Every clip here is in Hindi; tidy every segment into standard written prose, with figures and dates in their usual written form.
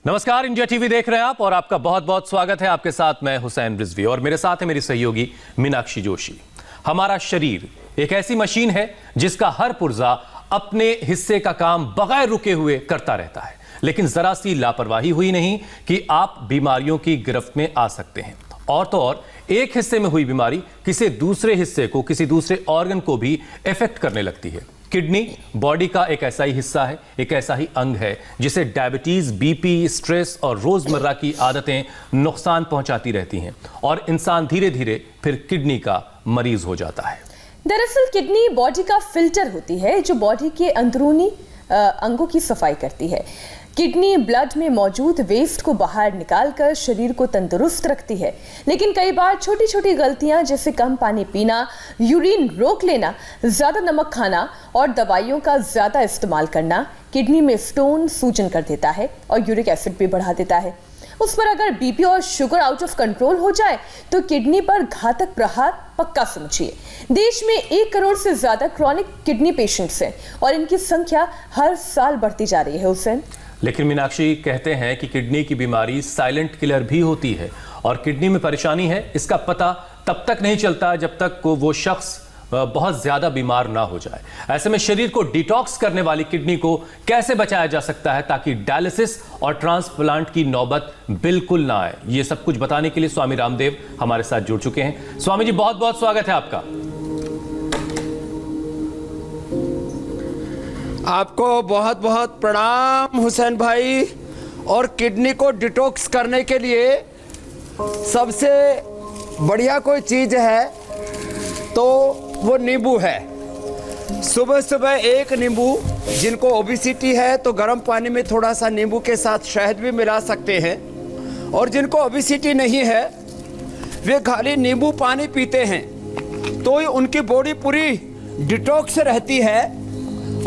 नमस्कार, इंडिया टीवी देख रहे हैं आप और आपका बहुत बहुत स्वागत है। आपके साथ मैं हुसैन रिजवी और मेरे साथ है मेरी सहयोगी मीनाक्षी जोशी। हमारा शरीर एक ऐसी मशीन है जिसका हर पुर्जा अपने हिस्से का काम बगैर रुके हुए करता रहता है, लेकिन जरा सी लापरवाही हुई नहीं कि आप बीमारियों की गिरफ्त में आ सकते हैं। और तो और एक हिस्से में हुई बीमारी किसी दूसरे हिस्से को, किसी दूसरे ऑर्गन को भी इफेक्ट करने लगती है। किडनी बॉडी का एक ऐसा ही हिस्सा है, एक ऐसा ही अंग है जिसे डायबिटीज, बीपी, स्ट्रेस और रोजमर्रा की आदतें नुकसान पहुंचाती रहती हैं और इंसान धीरे धीरे फिर किडनी का मरीज हो जाता है। दरअसल किडनी बॉडी का फिल्टर होती है जो बॉडी के अंदरूनी अंगों की सफाई करती है। किडनी ब्लड में मौजूद वेस्ट को बाहर निकालकर शरीर को तंदुरुस्त रखती है, लेकिन कई बार छोटी छोटी गलतियां जैसे कम पानी पीना, यूरिन रोक लेना, ज्यादा नमक खाना और दवाइयों का ज्यादा इस्तेमाल करना किडनी में स्टोन, सूजन कर देता है और यूरिक एसिड भी बढ़ा देता है। उस पर अगर बीपी और शुगर आउट ऑफ कंट्रोल हो जाए तो किडनी पर घातक प्रहार पक्का समझिए। देश में 1 करोड़ से ज्यादा क्रॉनिक किडनी पेशेंट्स हैं और इनकी संख्या हर साल बढ़ती जा रही है। हुसैन, लेकिन मीनाक्षी, कहते हैं कि किडनी की बीमारी साइलेंट किलर भी होती है और किडनी में परेशानी है इसका पता तब तक नहीं चलता जब तक को वो शख्स बहुत ज्यादा बीमार ना हो जाए। ऐसे में शरीर को डिटॉक्स करने वाली किडनी को कैसे बचाया जा सकता है ताकि डायलिसिस और ट्रांसप्लांट की नौबत बिल्कुल ना आए, ये सब कुछ बताने के लिए स्वामी रामदेव हमारे साथ जुड़ चुके हैं। स्वामी जी, बहुत बहुत स्वागत है आपका। आपको बहुत बहुत प्रणाम हुसैन भाई। और किडनी को डिटॉक्स करने के लिए सबसे बढ़िया कोई चीज है तो वो नींबू है। सुबह सुबह एक नींबू, जिनको ओबेसिटी है तो गर्म पानी में थोड़ा सा नींबू के साथ शहद भी मिला सकते हैं, और जिनको ओबेसिटी नहीं है वे खाली नींबू पानी पीते हैं तो उनकी बॉडी पूरी डिटॉक्स रहती है।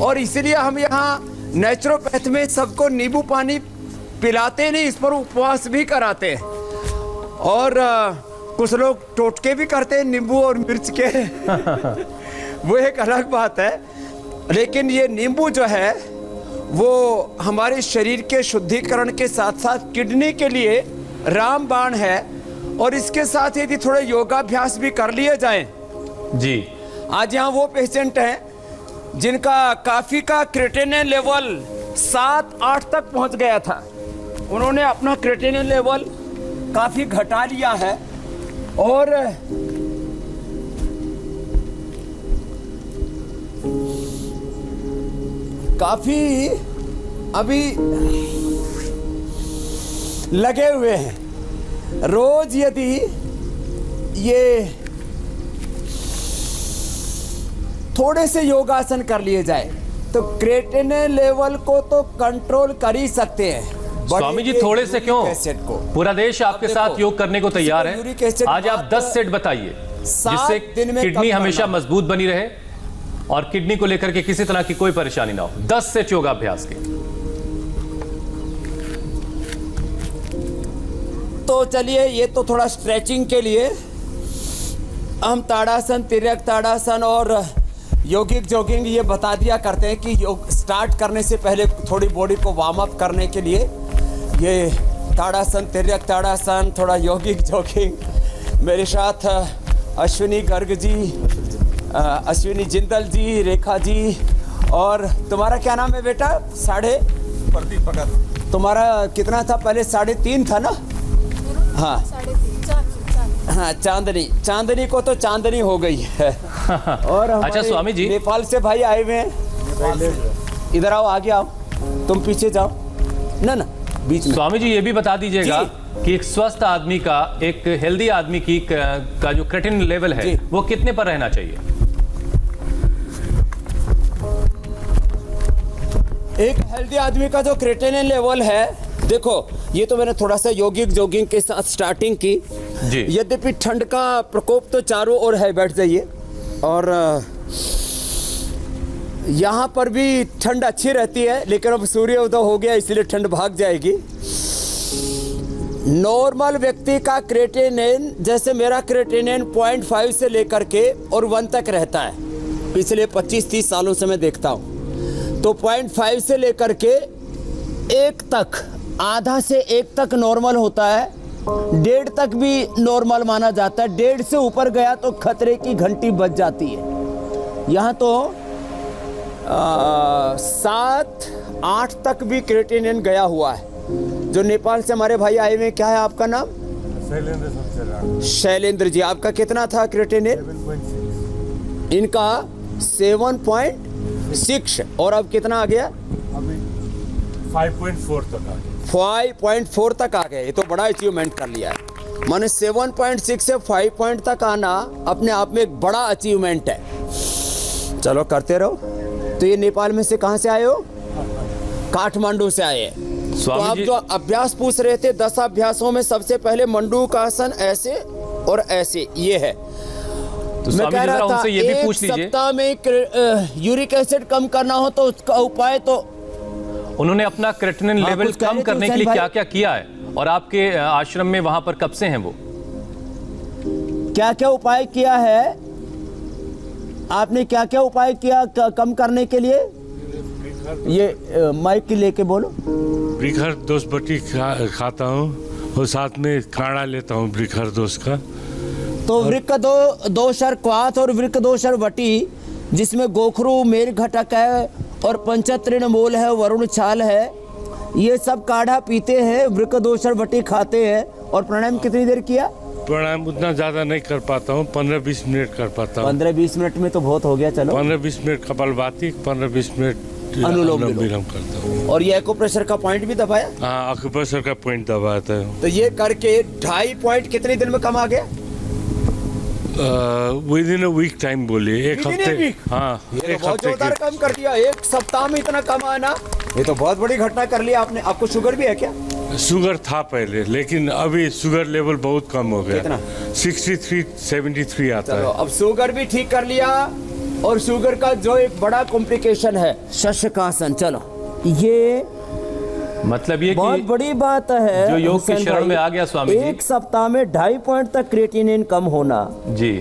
और इसलिए हम यहाँ नेचुरोपैथ में सबको नींबू पानी पिलाते नहीं, इस पर उपवास भी कराते हैं। और कुछ लोग टोटके भी करते हैं नींबू और मिर्च के वो एक अलग बात है। लेकिन ये नींबू जो है वो हमारे शरीर के शुद्धिकरण के साथ साथ किडनी के लिए रामबाण है। और इसके साथ यदि थोड़े योगाभ्यास भी कर लिए जाएं जी। आज यहाँ वो पेशेंट हैं जिनका काफ़ी का क्रिएटिनिन लेवल 7-8 तक पहुँच गया था। उन्होंने अपना क्रिएटिनिन लेवल काफ़ी घटा लिया है और काफ़ी अभी लगे हुए हैं। रोज यदि ये थोड़े से योगासन कर लिए जाए तो क्रिएटिनिन लेवल को तो कंट्रोल कर ही सकते हैं। स्वामी जी, थोड़े से क्यों, पूरा देश आपके साथ योग करने को तैयार है। आज आप 10 सेट बताइए जिससे किडनी हमेशा मजबूत बनी रहे और किडनी को लेकर के किसी तरह की कोई परेशानी ना हो। 10 सेट योगाभ्यास के। तो चलिए, ये तो थोड़ा स्ट्रेचिंग के लिए हम ताड़ासन, तिर्यक ताड़ासन और योगिक जॉगिंग ये बता दिया करते हैं कि योग स्टार्ट करने से पहले थोड़ी बॉडी को वार्म अप करने के लिए ये ताड़ासन, तिर्यक ताड़ासन, थोड़ा योगिक जॉगिंग। मेरे साथ अश्विनी गर्ग जी, अश्विनी जिंदल जी, रेखा जी, और तुम्हारा क्या नाम है बेटा? प्रदीप भगत। तुम्हारा कितना था पहले? 3.5 था ना? हाँ, हाँ, चांदनी को तो चांदनी हो गई है। और अच्छा स्वामी जी, नेपाल से भाई आए हुए हैं। इधर आओ, आगे आओ, तुम पीछे जाओ ना बीच में। स्वामी जी, ये भी बता दीजिएगा कि एक स्वस्थ आदमी का, एक हेल्दी आदमी का जो क्रिएटिनिन लेवल है वो कितने पर रहना चाहिए? एक हेल्दी आदमी का जो क्रिएटिनिन लेवल है, देखो ये तो मैंने थोड़ा सा योगिक जॉगिंग के साथ स्टार्टिंग की। यद्यपि ठंड का प्रकोप तो चारों ओर है, बैठ जाइए। और यहाँ पर भी ठंड अच्छी रहती है, लेकिन अब सूर्योदय हो गया इसलिए ठंड भाग जाएगी। नॉर्मल व्यक्ति का क्रिएटिनिन, जैसे मेरा क्रिएटिनिन 0.5 से लेकर के और 1 तक रहता है, पिछले 25-30 सालों से मैं देखता हूँ। तो 0.5 से लेकर के 1 तक आधा से 1 तक नॉर्मल होता है, 1.5 तक भी नॉर्मल माना जाता है। 1.5 से ऊपर गया तो खतरे की घंटी बज जाती है। यहाँ तो 7-8 तक भी क्रिएटिनिन गया हुआ है। जो नेपाल से हमारे भाई आए हुए हैं, क्या है आपका नाम? शैलेंद्र जी। आपका कितना था क्रिएटिनिन? 7.6। इनका 7.6 और अब कितना आ गया? अभी 5.4 तक आ गया। 5.4 तक आ गए। ये तो बड़ा अचीवमेंट कर लिया है। माने 7.6 से 5 पॉइंट तक आना अपने आप में एक बड़ा अचीवमेंट है। चलो करते रहो। तो ये नेपाल में से कहाँ से आए हो? काठमांडू से आए हैं। तो स्वामी आप जी, जो अभ्यास पूछ रहे थे 10 अभ्यासों में सबसे पहले मंडूकासन ऐसे और ऐसे ये है। तो मैं स्वामी कह जी रहा जरा था उनसे ये भी एक पूछ लीजिए। सप्ताह में यूरिक एसिड कम करना हो तो उसका उपाय तो उन्होंने अपना क्रिएटिनिन हाँ, लेवल कुछ कह कम रहे थे करने के हुसैन लिए भाई? क्या क्या किया है, और आपके आश्रम में वहां पर कब से हैं वो? क्या क्या उपाय किया है? आपने क्या क्या उपाय किया कम करने के लिए? ये माइक लेके बोलो। ब्रिखर दोष बटी खाता हूँ और साथ में काढ़ा लेता हूँ ब्रिखर दोष का। तो वृक्क दोषर क्वाथ और वृक्क दोषर वटी, जिसमें गोखरू मेर घटक है और पंचतृण मूल है, वरुण छाल है, ये सब काढ़ा पीते हैं, वृक्क दोषर वटी खाते हैं। और प्राणायाम कितनी देर किया? प्राणायाम उतना ज़्यादा नहीं कर पाता हूँ, 15-20 मिनट कर पाता हूँ। 15-20 मिनट में तो बहुत हो गया। चलो 15-20 मिनट कपालभाति, 15-20 मिनट अनुलोम विलोम करता हूँ। और ये एक्यूप्रेशर का पॉइंट भी दबाया। हाँ, अक्यूप्रेशर का पॉइंट दबाता है। तो ये करके 2.5 पॉइंट कितने दिन में कम आ गया? Within a week time बोलिए, एक Within a हफ्ते। week? हाँ, ये तो एक बहुत हफ्ते जोरदार की। कम कर दिया। एक सप्ताह में इतना कम आना, ये तो बहुत बड़ी घटना कर लिया आपने। आपको शुगर भी है क्या? शुगर था पहले, लेकिन अभी शुगर लेवल बहुत कम हो गया। कितना? 63-73 आता चलो है। अब शुगर भी ठीक कर लिया। और शुगर का जो एक बड़ा कॉम्प्लिकेशन है शशकासन। चलो ये मतलब ये बहुत कि बड़ी बात है। जो योग की हुसैन शरण भाई, में आ गया स्वामी जी। एक सप्ताह में 2.5 पॉइंट तक क्रिएटिनिन कम होना। जी,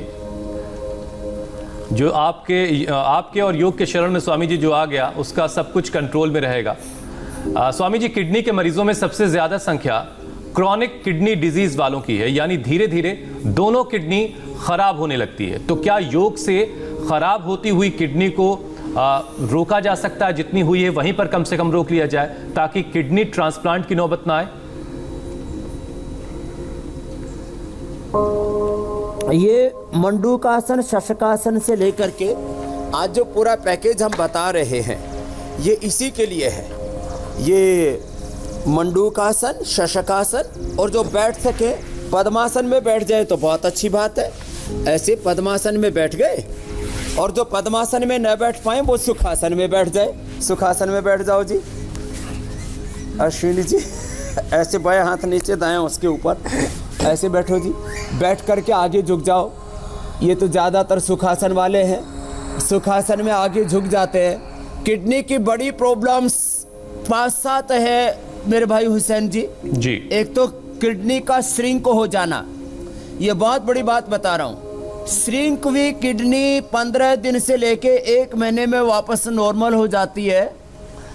जो आपके और योग के शरण में स्वामी जी जो आ गया, उसका सब कुछ कंट्रोल में रहेगा। स्वामी जी, किडनी के मरीजों में सबसे ज्यादा संख्या क्रॉनिक किडनी डिजीज वालों की है, यानी धीरे धीरे दोनों किडनी खराब होने लगती है। तो क्या योग से खराब होती हुई किडनी को रोका जा सकता है? जितनी हुई है वहीं पर कम से कम रोक लिया जाए, ताकि किडनी ट्रांसप्लांट की नौबत ना आए। ये मंडूकासन शशकासन से लेकर के आज जो पूरा पैकेज हम बता रहे हैं, ये इसी के लिए है। ये मंडूकासन, शशकासन, और जो बैठ सके पद्मासन में बैठ जाए तो बहुत अच्छी बात है। ऐसे पद्मासन में बैठ गए, और जो पद्मासन में न बैठ पाए वो सुखासन में बैठ जाए। सुखासन में बैठ जाओ जी। अश्विनी जी ऐसे बाएं हाथ नीचे, दाएं उसके ऊपर, ऐसे बैठो जी। बैठ करके आगे झुक जाओ। ये तो ज़्यादातर सुखासन वाले हैं, सुखासन में आगे झुक जाते हैं। किडनी की बड़ी प्रॉब्लम्स 5-7 है मेरे भाई हुसैन जी। जी, एक तो किडनी का श्रिंक हो जाना, ये बहुत बड़ी बात बता रहा हूँ। श्रिंक हुई किडनी 15 दिन से लेके 1 महीने में वापस नॉर्मल हो जाती है।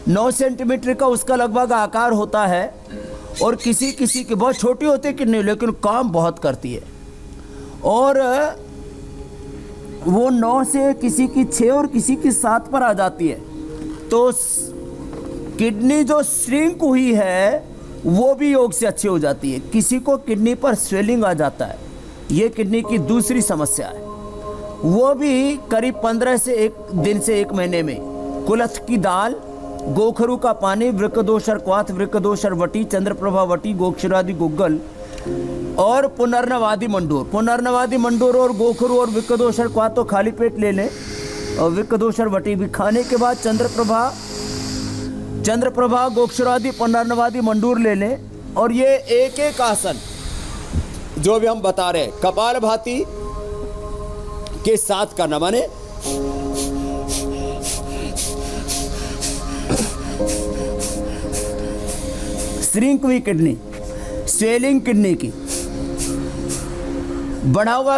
9 सेंटीमीटर का उसका लगभग आकार होता है, और किसी किसी की बहुत छोटी होती है किडनी, लेकिन काम बहुत करती है। और वो 9 से किसी की 6 और किसी की 7 पर आ जाती है। तो किडनी जो श्रिंक हुई है वो भी योग से अच्छी हो जाती है। किसी को किडनी पर स्वेलिंग आ जाता है, ये किडनी की दूसरी समस्या है। वो भी करीब 15 से 1 दिन से 1 महीने में। कुलथ की दाल, गोखरू का पानी, वृक्कदोषर क्वाथ, वृक्कदोषर वटी, चंद्रप्रभा वटी, गोक्षरादि गुग्गल और पुनर्नवादी मंडूर। पुनर्नवादी मंडूर और गोखरू और वृक्कदोषर क्वाथ तो खाली पेट ले लें, और वृक्कदोषर वटी भी खाने के बाद चंद्रप्रभा गोक्षरादि पुनर्नवादी मंडूर ले लें। और ये एक एक आसन जो भी हम बता रहे हैं कपालभाति के साथ करना, माने श्रिंक हुई किडनी, स्वेलिंग किडनी की, बढ़ा हुआ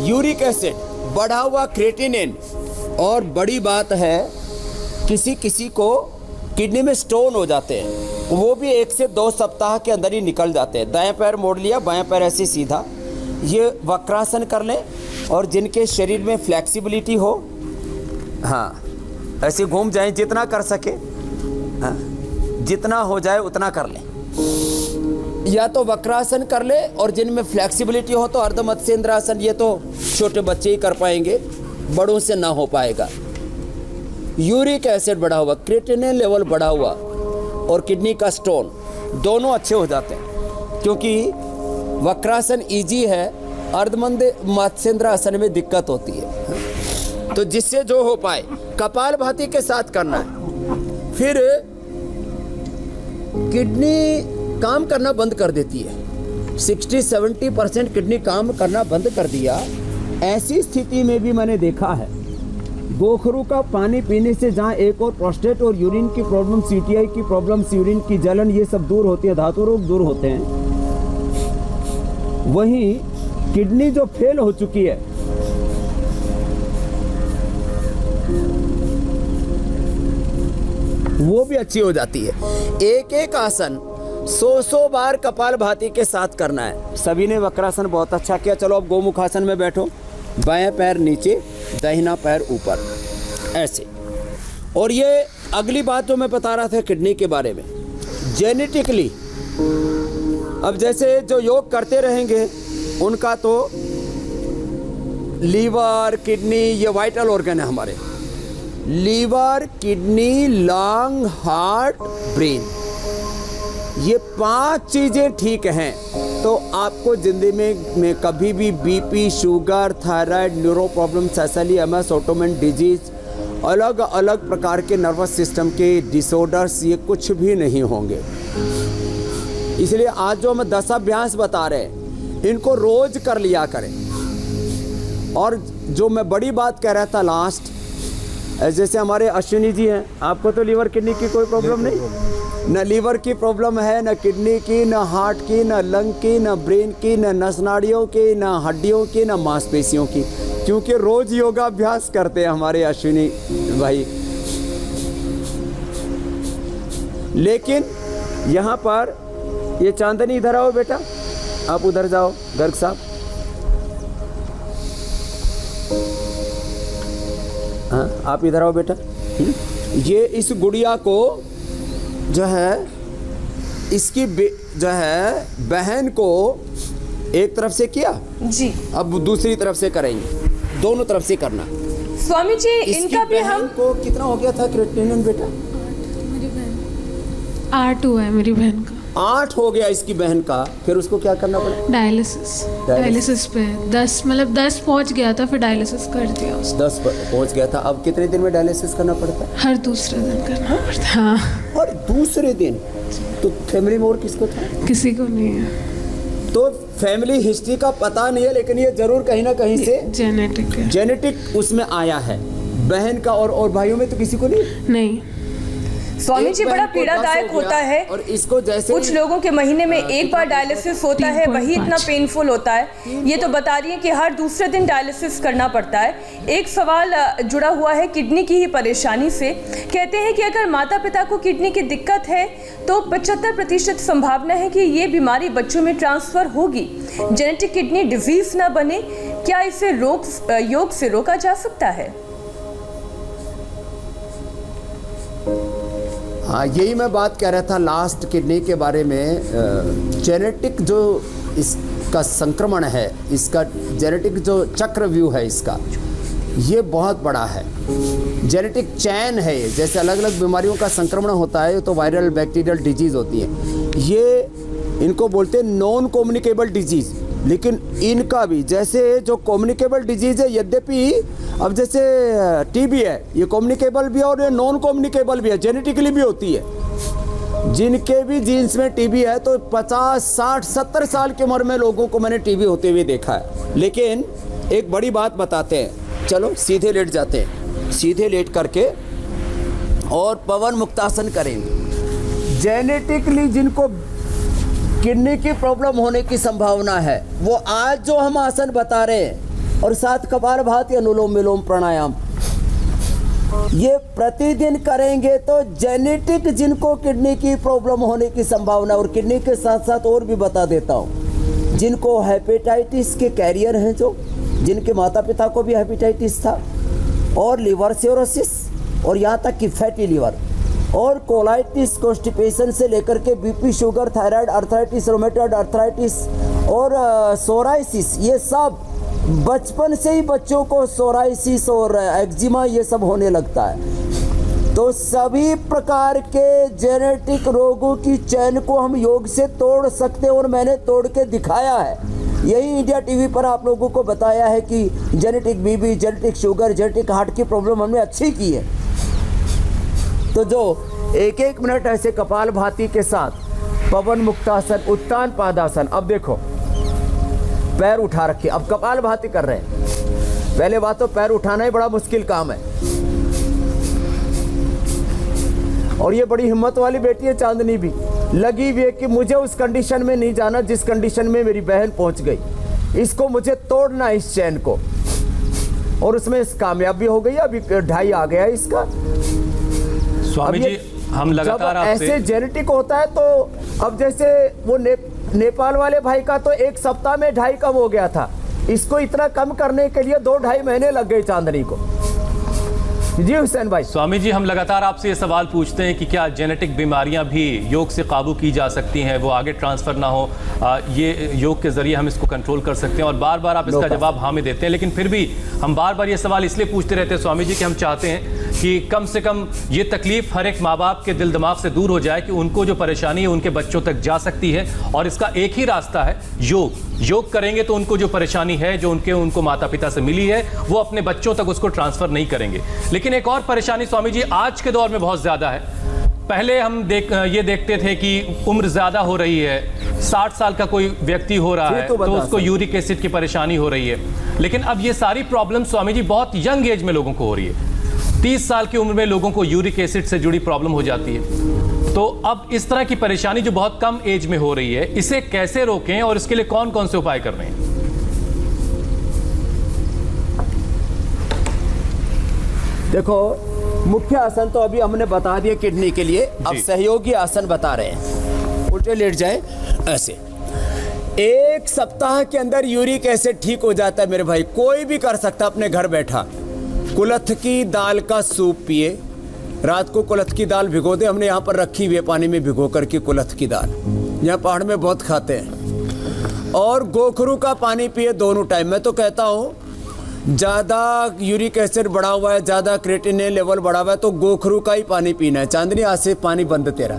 यूरिक एसिड, बढ़ा हुआ क्रिएटिनिन, और बड़ी बात है किसी किसी को किडनी में स्टोन हो जाते हैं, वो भी 1 से 2 सप्ताह के अंदर ही निकल जाते हैं। दाएं पैर मोड़ लिया, बाएं पैर ऐसे सीधा, ये वक्रासन कर लें। और जिनके शरीर में फ्लेक्सिबिलिटी हो, हाँ ऐसे घूम जाएं, जितना कर सके, हाँ जितना हो जाए उतना कर लें, या तो वक्रासन कर ले। और जिनमें फ्लेक्सिबिलिटी हो तो अर्ध मत्स्येंद्रासन, ये तो छोटे बच्चे ही कर पाएंगे, बड़ों से ना हो पाएगा। यूरिक एसिड बढ़ा हुआ, क्रिएटिनिन लेवल बढ़ा हुआ और किडनी का स्टोन दोनों अच्छे हो जाते हैं, क्योंकि वक्रासन इजी है, अर्ध मत्स्येंद्रासन में दिक्कत होती है। तो जिससे जो हो पाए कपालभाति के साथ करना है। फिर किडनी काम करना बंद कर देती है, 60-70% किडनी काम करना बंद कर दिया। ऐसी स्थिति में भी मैंने देखा है, गोखरू का पानी पीने से जहाँ एक और प्रोस्टेट और यूरिन की प्रॉब्लम, सीटीआई की प्रॉब्लम, यूरिन की जलन, ये सब दूर होती है, धातु रोग दूर होते हैं, वहीं किडनी जो फेल हो चुकी है, वो भी अच्छी हो जाती है। एक एक आसन 100 बार कपालभाति के साथ करना है। सभी ने वक्रासन बहुत अच्छा किया। चलो अब गोमुखासन में बैठो, बाएं पैर नीचे, दाहिना पैर ऊपर, ऐसे। और ये अगली बात जो मैं बता रहा था किडनी के बारे में, जेनेटिकली अब जैसे जो योग करते रहेंगे उनका तो लीवर, किडनी, ये वाइटल ऑर्गन है हमारे। Liver, kidney, lung, heart, brain, ये 5 चीज़ें ठीक हैं तो आपको ज़िंदगी में कभी भी BP, sugar, thyroid, neuro problem, SLE, MS, autoimmune disease, अलग अलग प्रकार के नर्वस सिस्टम के डिसऑर्डर्स, ये कुछ भी नहीं होंगे। इसलिए आज जो हम 10 अभ्यास बता रहे हैं, इनको रोज कर लिया करें। और जो मैं बड़ी बात कह रहा था लास्ट, जैसे हमारे अश्विनी जी हैं, आपको तो लीवर किडनी की कोई प्रॉब्लम नहीं, न लीवर की प्रॉब्लम है, न किडनी की, न हार्ट की, न लंग की, न ब्रेन की, न नस नाड़ियों की, न हड्डियों की, न मांसपेशियों की, क्योंकि रोज योगाभ्यास करते हैं हमारे अश्विनी भाई। लेकिन यहाँ पर ये चांदनी, इधर आओ बेटा, आप उधर जाओ गर्ग साहब, हाँ आप इधर आओ बेटा। ये इस गुड़िया को जो है, इसकी जो है बहन को एक तरफ से किया जी, अब दूसरी तरफ से करेंगे, दोनों तरफ से करना। स्वामी जी इनका भी हम को कितना हो गया था क्रिएटिनिन बेटा? मेरी बहन 8 हुआ है, मेरी बहन का 8 हो गया इसकी बहन का। फिर उसको क्या करना पड़ा? डायलिसिस पे 10 मतलब 10 पहुंच गया था, फिर डायलिसिस कर दिया उसने। 10 पहुंच गया था। अब कितने दिन में डायलिसिस करना पड़ता है? हर दूसरे दिन करना पड़ता है। हाँ। और दूसरे दिन तो फैमिली में और किसको था? किसी को नहीं है। तो फैमिली हिस्ट्री का पता नहीं है, लेकिन ये जरूर कहीं ना कहीं से जेनेटिक उसमें आया है। बहन का और भाइयों में तो किसी को नहीं। स्वामी जी बड़ा पीड़ादायक होता है, और इसको जैसे कुछ लोगों के महीने में एक बार डायलिसिस होता है, वही इतना पेनफुल होता है। ये तो बता रही है कि हर दूसरे दिन डायलिसिस करना पड़ता है। एक सवाल जुड़ा हुआ है किडनी की ही परेशानी से। कहते हैं कि अगर माता पिता को किडनी की दिक्कत है तो 75% संभावना है कि ये बीमारी बच्चों में ट्रांसफर होगी। जेनेटिक किडनी डिजीज ना बने, क्या इसे योग से रोका जा सकता है? हाँ, यही मैं बात कह रहा था लास्ट किडनी के बारे में। जेनेटिक जो इसका संक्रमण है, इसका जेनेटिक जो चक्रव्यूह है इसका, ये बहुत बड़ा है। जेनेटिक चैन है ये, जैसे अलग अलग बीमारियों का संक्रमण होता है तो वायरल बैक्टीरियल डिजीज़ होती है, ये इनको बोलते हैं नॉन कम्युनिकेबल डिजीज़। लेकिन इनका भी जैसे जो कम्युनिकेबल डिजीज़ है, यद्यपि अब जैसे टीबी है, ये कम्युनिकेबल भी है और ये नॉन कम्युनिकेबल भी है, जेनेटिकली भी होती है। जिनके भी जीन्स में टीबी है तो 50, 60, 70 साल की उम्र में लोगों को मैंने टीबी होते हुए देखा है। लेकिन एक बड़ी बात बताते हैं, चलो सीधे लेट जाते हैं, सीधे लेट करके और पवन मुक्तासन करेंगे। जेनेटिकली जिनको किडनी की प्रॉब्लम होने की संभावना है, वो आज जो हम आसन बता रहे हैं और साथ कपालभाति, अनुलोम विलोम, प्राणायाम, ये प्रतिदिन करेंगे तो जेनेटिक जिनको किडनी की प्रॉब्लम होने की संभावना, और किडनी के साथ साथ और भी बता देता हूँ, जिनको हेपेटाइटिस के कैरियर हैं, जो जिनके माता पिता को भी हेपेटाइटिस था, और लिवर सिरोसिस, और यहाँ तक कि फैटी लिवर, और कोलाइटिस, कॉन्स्टिपेशन से लेकर के BP, sugar, thyroid, arthritis, rheumatoid arthritis और सोराइसिस, ये सब बचपन से ही बच्चों को सोराइसिस और एक्जिमा ये सब होने लगता है। तो सभी प्रकार के जेनेटिक रोगों की चैन को हम योग से तोड़ सकते हैं, और मैंने तोड़ के दिखाया है। यही इंडिया टीवी पर आप लोगों को बताया है कि genetic BP, genetic sugar, genetic heart की प्रॉब्लम हमने अच्छी की है। तो जो 1-1 मिनट ऐसे कपालभाति के साथ पवन मुक्तासन, उत्तान पादासन, अब देखो पैर उठा रखे, अब कपालभाति कर रहे हैं। पहले बात तो पैर उठाना ही बड़ा मुश्किल काम है, और ये बड़ी हिम्मत वाली बेटी है चांदनी भी, लगी हुई है कि मुझे उस कंडीशन में नहीं जाना जिस कंडीशन में मेरी बहन पहुंच गई, इसको मुझे तोड़ना इस चैन को, और उसमें इस कामयाब भी हो गई। अभी 2.5 आ गया इसका। स्वामी जी हम लगातार आपसे ऐसे जेनेटिक होता है, तो अब जैसे वो नेपाल वाले भाई का तो 1 सप्ताह में 2.5 कम हो गया था, इसको इतना कम करने के लिए 2-2.5 महीने लग गए चांदनी को। जी हुसैन भाई। स्वामी जी हम लगातार आपसे ये सवाल पूछते हैं कि क्या जेनेटिक बीमारियां भी योग से काबू की जा सकती हैं, वो आगे ट्रांसफ़र ना हो, ये योग के ज़रिए हम इसको कंट्रोल कर सकते हैं, और बार बार आप इसका जवाब हाँ में देते हैं। लेकिन फिर भी हम बार बार ये सवाल इसलिए पूछते रहते हैं स्वामी जी कि हम चाहते हैं कि कम से कम ये तकलीफ हर एक माँ बाप के दिल दिमाग से दूर हो जाए कि उनको जो परेशानी है उनके बच्चों तक जा सकती है, और इसका एक ही रास्ता है योग। योग करेंगे तो उनको जो परेशानी है, जो उनको माता पिता से मिली है, वो अपने बच्चों तक उसको ट्रांसफ़र नहीं करेंगे। लेकिन एक और परेशानी स्वामी जी आज के दौर में बहुत ज़्यादा है। पहले हम ये देखते थे कि उम्र ज़्यादा हो रही है, 60 साल का कोई व्यक्ति हो रहा है तो उसको यूरिक एसिड की परेशानी हो रही है, लेकिन अब ये सारी प्रॉब्लम स्वामी जी बहुत यंग एज में लोगों को हो रही है। 30 साल की उम्र में लोगों को यूरिक एसिड से जुड़ी प्रॉब्लम हो जाती है। तो अब इस तरह की परेशानी जो बहुत कम एज में हो रही है, इसे कैसे रोकें और इसके लिए कौन कौन से उपाय कर रहे हैं? देखो, मुख्य आसन तो अभी हमने बता दिए किडनी के लिए, अब सहयोगी आसन बता रहे हैं। उल्टे लेट जाए ऐसे। 1 सप्ताह के अंदर यूरिक एसिड ठीक हो जाता है मेरे भाई, कोई भी कर सकता अपने घर बैठा। कुलथ की दाल का सूप पिए, रात को कुलथ की दाल भिगो दे, हमने यहाँ पर रखी हुई है पानी में भिगो करके कुलथ की दाल, यहाँ पहाड़ में बहुत खाते हैं। और गोखरू का पानी पिए दोनों टाइम। मैं तो कहता हूँ ज़्यादा यूरिक एसिड बढ़ा हुआ है, ज़्यादा क्रिएटिनिन लेवल बढ़ा हुआ है तो गोखरू का ही पानी पीना है। चांदनी आज से पानी बंद तेरा,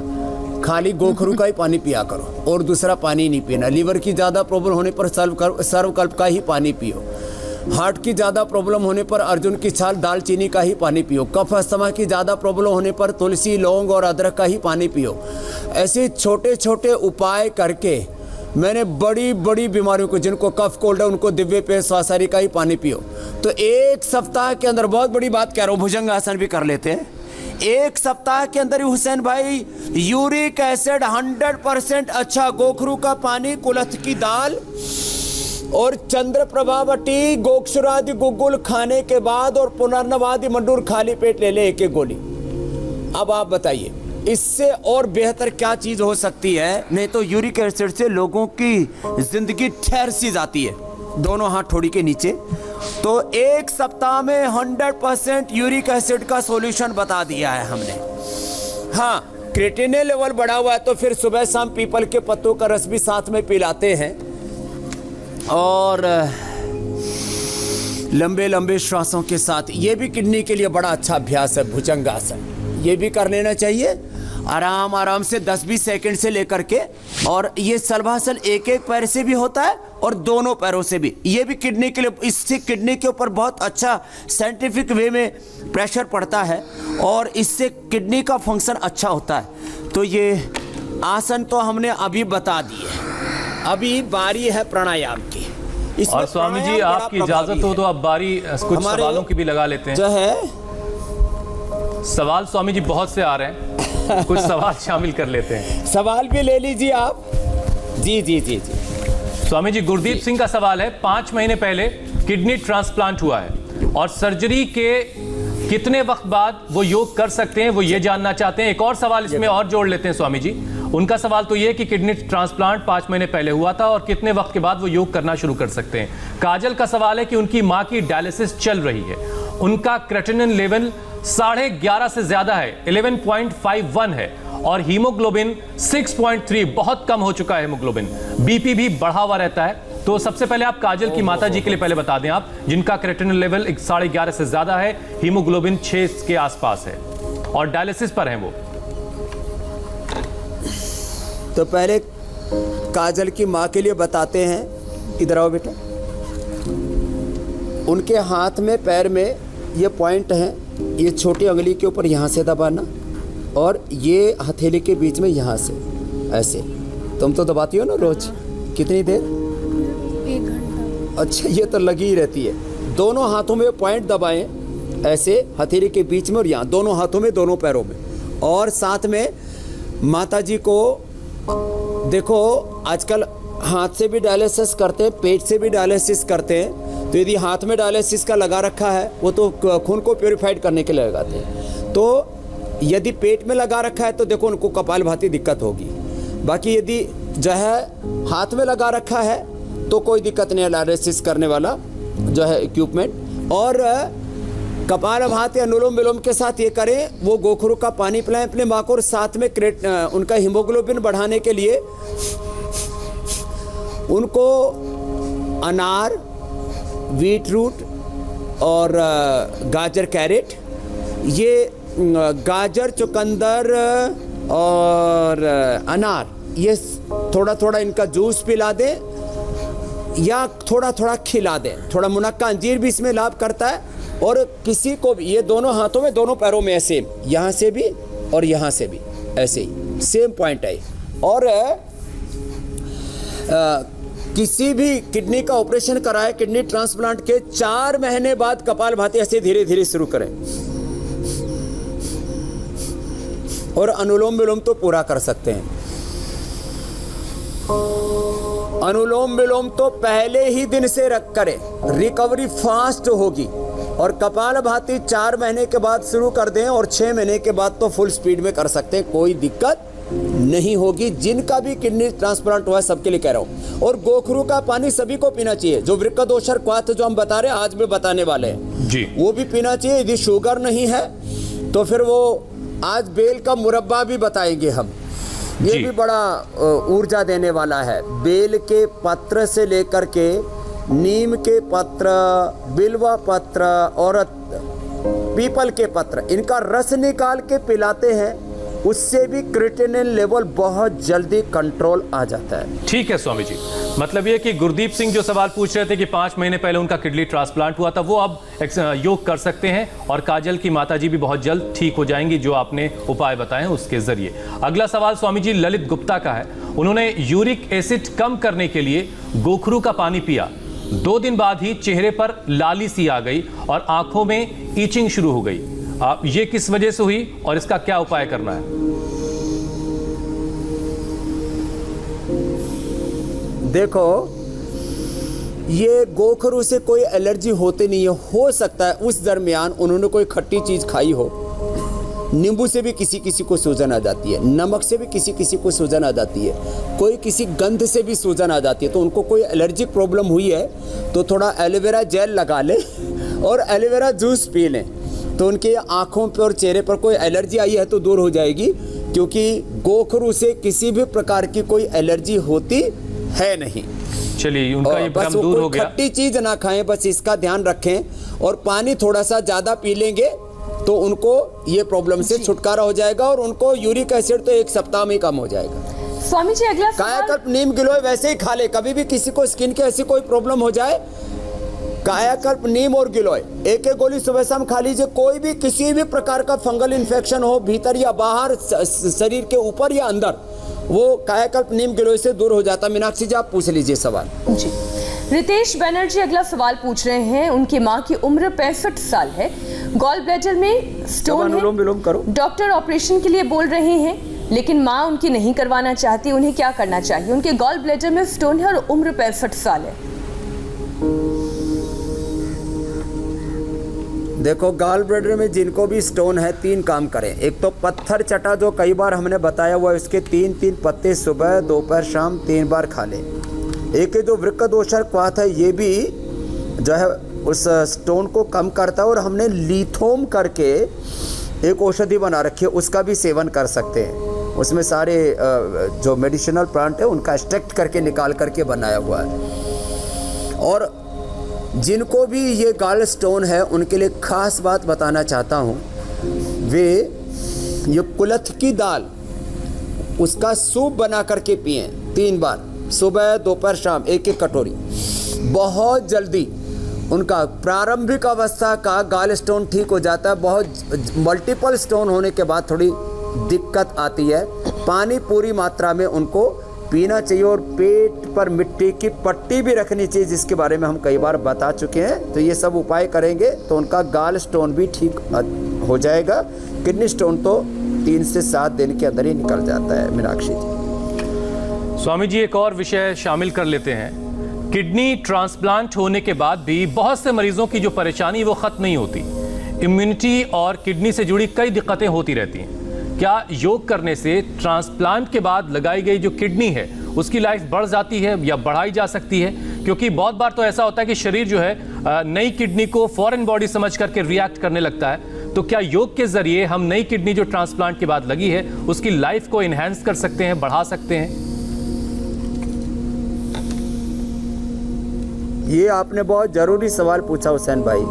खाली गोखरू का ही पानी पिया करो, और दूसरा पानी नहीं पीना। लीवर की ज़्यादा प्रॉब्लम होने पर सर्वकल्प का ही पानी पियो। हार्ट की ज़्यादा प्रॉब्लम होने पर अर्जुन की छाल, दालचीनी का ही पानी पियो। कफ अस्थमा की ज़्यादा प्रॉब्लम होने पर तुलसी, लौंग और अदरक का ही पानी पियो। ऐसे छोटे छोटे उपाय करके मैंने बड़ी बड़ी बीमारियों को, जिनको कफ कोल्ड है उनको दिव्य पेय स्वासारी का ही पानी पियो। तो 1 सप्ताह के अंदर, बहुत बड़ी बात कह रहा हूँ, भुजंग आसन भी कर लेते हैं। 1 सप्ताह के अंदर हुसैन भाई यूरिक एसिड 100% अच्छा। गोखरू का पानी, कुलथ की दाल और चंद्रप्रभावटी, गोक्षुरादि गुग्गुल खाने के बाद और पुनर्नवादि मंडूर खाली पेट ले ले 1-1 गोली। अब आप बताइए इससे और बेहतर क्या चीज हो सकती है? नहीं तो यूरिक एसिड से लोगों की जिंदगी ठहर सी जाती है। दोनों हाथ ठोड़ी के नीचे। तो 1 सप्ताह में 100% यूरिक एसिड का सॉल्यूशन बता दिया है हमने। हाँ, क्रिएटिनिन लेवल बढ़ा हुआ है तो फिर सुबह शाम पीपल के पत्तों का रस भी साथ में पिलाते हैं, और लंबे लंबे श्वासों के साथ। ये भी किडनी के लिए बड़ा अच्छा अभ्यास है, भुजंगासन। ये भी कर लेना चाहिए आराम आराम से 10-20 सेकंड से लेकर के। और ये सलभासन 1-1 पैर से भी होता है और दोनों पैरों से भी। ये भी किडनी के लिए, इससे किडनी के ऊपर बहुत अच्छा साइंटिफिक वे में प्रेशर पड़ता है और इससे किडनी का फंक्शन अच्छा होता है। तो ये आसन तो हमने अभी बता दिए। अभी बारी है प्राणायाम की। और स्वामी जी आपकी इजाजत हो तो अब बारी कुछ सवालों की भी लगा लेते हैं। जो है सवाल स्वामी जी बहुत से आ रहे हैं, कुछ सवाल शामिल कर लेते हैं। सवाल भी ले लीजिए आप। जी जी जी जी स्वामी जी, गुरदीप सिंह का सवाल है, 5 महीने पहले किडनी ट्रांसप्लांट हुआ है और सर्जरी के कितने वक्त बाद वो योग कर सकते हैं, वो ये जानना चाहते हैं। एक और सवाल इसमें और जोड़ लेते हैं स्वामी जी। उनका सवाल तो ये कि किडनी ट्रांसप्लांट 5 महीने पहले हुआ था और कितने वक्त के बाद वो योग करना शुरू कर सकते हैं। काजल का सवाल है कि उनकी माँ की डायलिसिस चल रही है, उनका क्रेटिनिन लेवल 11.5 से ज्यादा है, 11.51 है, और हीमोग्लोबिन 6.3, बहुत कम हो चुका है हीमोग्लोबिन। बीपी भी बढ़ा हुआ रहता है। तो सबसे पहले आप काजल की माता जी के लिए पहले बता दें आप, जिनका क्रेटिनिन लेवल 11.5 से ज्यादा है, हीमोग्लोबिन 6 के आसपास है और डायलिसिस पर हैं वो। तो पहले काजल की माँ के लिए बताते हैं। इधर आओ बेटा। उनके हाथ में पैर में ये पॉइंट हैं, ये छोटी उंगली के ऊपर यहाँ से दबाना और ये हथेली के बीच में यहाँ से ऐसे। तुम तो दबाती हो ना रोज? कितनी देर? 1 घंटा। अच्छा, ये तो लगी ही रहती है। दोनों हाथों में पॉइंट दबाएं ऐसे, हथेली के बीच में और यहाँ, दोनों हाथों में, दोनों पैरों में। और साथ में माता जी को देखो, आजकल हाथ से भी डायलिसिस करते हैं, पेट से भी डायलिसिस करते हैं। तो यदि हाथ में डायलिसिस का लगा रखा है, वो तो खून को प्योरीफाइड करने के लिए लगाते हैं। तो यदि पेट में लगा रखा है तो देखो उनको कपालभाति दिक्कत होगी। बाकी यदि जो है हाथ में लगा रखा है तो कोई दिक्कत नहीं है, डायलिसिस करने वाला जो है इक्विपमेंट। और कपालभाति अनुलोम विलोम के साथ ये करें, वो गोखरू का पानी पिलाएं अपने माँ को, और साथ में उनका हीमोग्लोबिन बढ़ाने के लिए उनको अनार, बीट रूट और गाजर, कैरेट, ये गाजर, चुकंदर और अनार, ये थोड़ा थोड़ा इनका जूस पिला दें या थोड़ा थोड़ा खिला दें। थोड़ा मुनक्का अंजीर भी इसमें लाभ करता है। और किसी को भी ये दोनों हाथों में, दोनों पैरों में सेम, यहाँ से भी और यहाँ से भी ऐसे ही सेम पॉइंट है। और किसी भी किडनी का ऑपरेशन कराए, किडनी ट्रांसप्लांट के 4 महीने बाद कपालभाति ऐसे धीरे धीरे शुरू करें। और अनुलोम विलोम तो पूरा कर सकते हैं। अनुलोम विलोम तो पहले ही दिन से रख करें, रिकवरी फास्ट होगी। और कपालभाति 4 महीने के बाद शुरू कर दें और 6 महीने के बाद तो फुल स्पीड में कर सकते हैं, कोई दिक्कत नहीं होगी। जिनका भी किडनी ट्रांसप्लांट हुआ है सबके लिए कह रहा हूँ। और गोखरू का पानी सभी को पीना चाहिए। जो वृक्कदोषर क्वाथ जो हम बता रहे हैं, आज भी बताने वाले हैं जी, वो भी पीना चाहिए। यदि शुगर नहीं है तो फिर वो आज बेल का मुरब्बा भी बताएंगे हम, ये भी बड़ा ऊर्जा देने वाला है। बेल के पत्र से लेकर के नीम के पत्र, बिल्वा पत्र और पीपल के पत्र, इनका रस निकाल के पिलाते हैं, उससे भी क्रिएटिनिन लेवल बहुत जल्दी कंट्रोल आ जाता है। ठीक है स्वामी जी। मतलब ये कि गुरदीप सिंह जो सवाल पूछ रहे थे कि 5 महीने पहले उनका किडनी ट्रांसप्लांट हुआ था, वो अब योग कर सकते हैं। और काजल की माता जी भी बहुत जल्द ठीक हो जाएंगी, जो आपने उपाय बताए हैं उसके जरिए। अगला सवाल स्वामी जी ललित गुप्ता का है। उन्होंने यूरिक एसिड कम करने के लिए गोखरू का पानी पिया, 2 दिन बाद ही चेहरे पर लाली सी आ गई और आंखों में ईचिंग शुरू हो गई। ये किस वजह से हुई और इसका क्या उपाय करना है? देखो, ये गोखरू से कोई एलर्जी होती नहीं है। हो सकता है उस दरमियान उन्होंने कोई खट्टी चीज खाई हो। नींबू से भी किसी किसी को सूजन आ जाती है, नमक से भी किसी किसी को सूजन आ जाती है, कोई किसी गंध से भी सूजन आ जाती है। तो उनको कोई एलर्जिक प्रॉब्लम हुई है तो थोड़ा एलोवेरा जेल लगा लें और एलोवेरा जूस पी लें, तो उनके आँखों पर और चेहरे पर कोई एलर्जी आई है तो दूर हो जाएगी। क्योंकि गोखरू से किसी भी प्रकार की कोई एलर्जी होती है नहीं। चलिए, उनका ये भ्रम दूर हो गया। खट्टी चीज ना खाएं, बस इसका ध्यान रखें। और पानी थोड़ा सा ज्यादा पी लेंगे तो उनको ये प्रॉब्लम से छुटकारा हो जाएगा और उनको यूरिक एसिड तो 1 सप्ताह में ही कम हो जाएगा। स्वामी जी अगला कायाकल्प नीम गिलोय वैसे ही खा ले। कभी भी किसी को स्किन की ऐसी कोई प्रॉब्लम हो जाए, कायाकल्प नीम और गिलोय 1-1 गोली सुबह शाम खा लीजिए। कोई भी किसी भी प्रकार का फंगल इन्फेक्शन हो, भीतर या बाहर, शरीर के ऊपर या अंदर, वो कायाकल्प नीम गिलोय से दूर हो जाता। मीनाक्षी जी आप पूछ लीजिए सवाल। जी, रितेश बनर्जी अगला सवाल पूछ रहे हैं। उनकी मां की उम्र 65 साल है, गॉल ब्लैडर में स्टोन है, अनुलोम विलोम करो। डॉक्टर ऑपरेशन के लिए बोल रहे हैं, लेकिन मां उनकी नहीं करवाना चाहती। उन्हें क्या करना चाहिए? उनके गॉल ब्लैडर में स्टोन है और उम्र 65 साल है। देखो, गाल ब्लैडर में जिनको भी स्टोन है 3 काम करें। एक तो पत्थर चटा, जो कई बार हमने बताया हुआ, इसके 3 पत्ते सुबह दोपहर शाम 3 बार खा लें। एक जो वृक्कदोषर क्वाथ है, ये भी जो है उस स्टोन को कम करता है, और हमने लिथोम करके एक औषधि बना रखी है, उसका भी सेवन कर सकते हैं। उसमें सारे जो मेडिसिनल प्लांट है उनका एक्सट्रैक्ट करके निकाल करके बनाया हुआ है। और जिनको भी ये गाल स्टोन है उनके लिए ख़ास बात बताना चाहता हूँ, वे ये कुलथ की दाल उसका सूप बना करके पिएं 3 बार, सुबह दोपहर शाम 1-1 कटोरी। बहुत जल्दी उनका प्रारंभिक अवस्था का गाल स्टोन ठीक हो जाता है। बहुत मल्टीपल स्टोन होने के बाद थोड़ी दिक्कत आती है। पानी पूरी मात्रा में उनको पीना चाहिए, और पेट पर मिट्टी की पट्टी भी रखनी चाहिए, जिसके बारे में हम कई बार बता चुके हैं। तो ये सब उपाय करेंगे तो उनका गाल स्टोन भी ठीक हो जाएगा। किडनी स्टोन तो 3 से 7 दिन के अंदर ही निकल जाता है। मीनाक्षी जी, स्वामी जी, एक और विषय शामिल कर लेते हैं। किडनी ट्रांसप्लांट होने के बाद भी बहुत से मरीजों की जो परेशानी वो खत्म नहीं होती। इम्यूनिटी और किडनी से जुड़ी कई दिक्कतें होती रहती हैं। क्या योग करने से ट्रांसप्लांट के बाद लगाई गई जो किडनी है उसकी लाइफ बढ़ जाती है या बढ़ाई जा सकती है? क्योंकि बहुत बार तो ऐसा होता है कि शरीर जो है नई किडनी को फॉरेन बॉडी समझ करके रिएक्ट करने लगता है। तो क्या योग के जरिए हम नई किडनी जो ट्रांसप्लांट के बाद लगी है उसकी लाइफ को इनहेंस कर सकते हैं, बढ़ा सकते हैं? ये आपने बहुत ज़रूरी सवाल पूछा हुसैन भाई,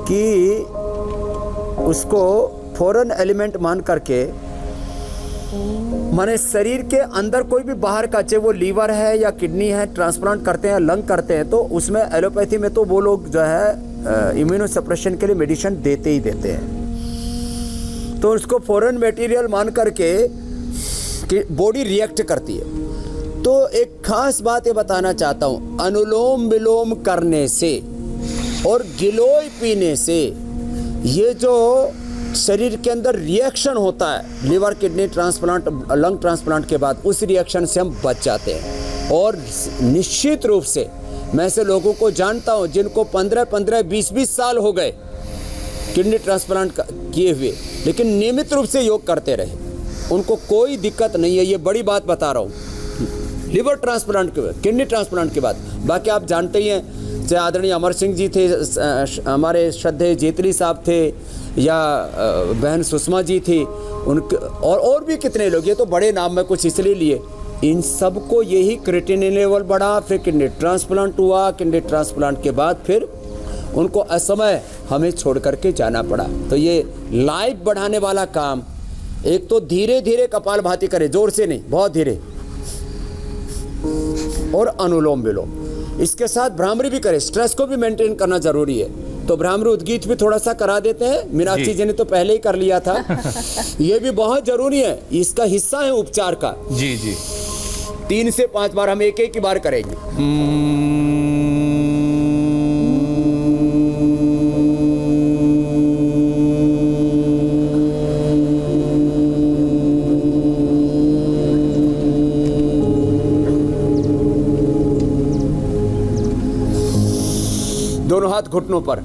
कि उसको फॉरेन एलिमेंट मान करके, माने शरीर के अंदर कोई भी बाहर का, चाहे वो लीवर है या किडनी है, ट्रांसप्लांट करते हैं, लंग करते हैं, तो उसमें एलोपैथी में तो वो लोग जो है इम्यूनो सप्रेशन के लिए मेडिसिन देते ही देते हैं। तो उसको फॉरेन मटेरियल मान करके कि बॉडी रिएक्ट करती है। तो एक खास बात ये बताना चाहता हूँ, अनुलोम विलोम करने से और गिलोय पीने से ये जो शरीर के अंदर रिएक्शन होता है liver kidney transplant lung transplant के बाद, उस रिएक्शन से हम बच जाते हैं। और निश्चित रूप से मैं ऐसे लोगों को जानता हूँ जिनको 15-15, 20-20 साल हो गए किडनी ट्रांसप्लांट किए हुए, लेकिन नियमित रूप से योग करते रहे, उनको कोई दिक्कत नहीं है। ये बड़ी बात बता रहा हूँ लिवर ट्रांसप्लांट के बाद, किडनी ट्रांसप्लांट के बाद। बाकी आप जानते ही हैं, चाहे आदरणीय अमर सिंह जी थे, हमारे श्रद्धेय जेतली साहब थे, या बहन सुषमा जी थी, उनके और भी कितने लोग, ये तो बड़े नाम में कुछ इसलिए लिए। इन सबको यही क्रिएटिनिन लेवल बढ़ा, फिर किडनी ट्रांसप्लांट हुआ, किडनी ट्रांसप्लांट के बाद फिर उनको असमय हमें छोड़ करके जाना पड़ा। तो ये लाइफ बढ़ाने वाला काम, एक तो धीरे धीरे कपालभाति करें, जोर से नहीं, बहुत धीरे, और अनुलोम विलोम, इसके साथ भ्रामरी भी करें। स्ट्रेस को भी मेंटेन करना जरूरी है, तो भ्रामरी उद्गीत भी थोड़ा सा करा देते हैं। मीनाक्षी जी ने तो पहले ही कर लिया था। ये भी बहुत जरूरी है, इसका हिस्सा है उपचार का। जी जी, 3 से 5 बार हम एक ही बार करेंगे। दोनों हाथ घुटनों पर।